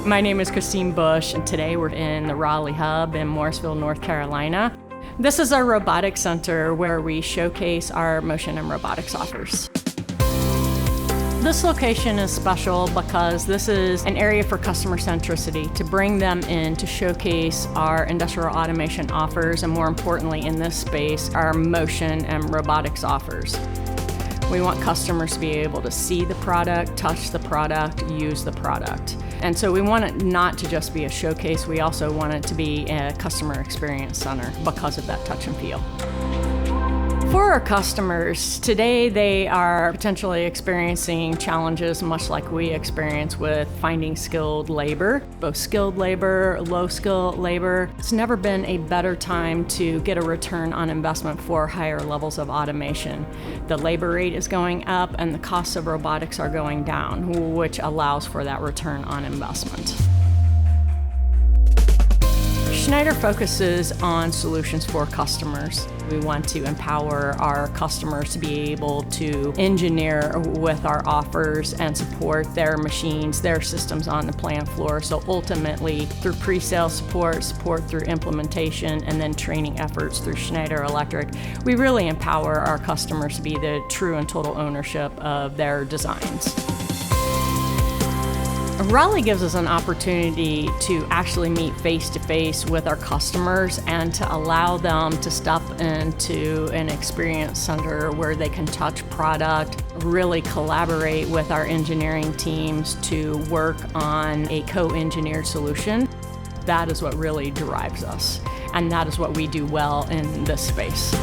My name is Christine Bush, and today we're in the Raleigh Hub in Morrisville, North Carolina. This is our Robotics Center where we showcase our motion and robotics offers. This location is special because this is an area for customer centricity, to bring them in to showcase our industrial automation offers, and more importantly in this space, our motion and robotics offers. We want customers to be able to see the product, touch the product, use the product. And so we want it not to just be a showcase, we also want it to be a customer experience center because of that touch and feel. For our customers, today they are potentially experiencing challenges much like we experience with finding skilled labor, both skilled labor, low-skilled labor. It's never been a better time to get a return on investment for higher levels of automation. The labor rate is going up and the costs of robotics are going down, which allows for that return on investment. Schneider focuses on solutions for customers. We want to empower our customers to be able to engineer with our offers and support their machines, their systems on the plant floor. So ultimately, through pre-sale support through implementation, and then training efforts through Schneider Electric, we really empower our customers to be the true and total ownership of their designs. Raleigh gives us an opportunity to actually meet face-to-face with our customers and to allow them to step into an experience center where they can touch product, really collaborate with our engineering teams to work on a co-engineered solution. That is what really drives us, and that is what we do well in this space.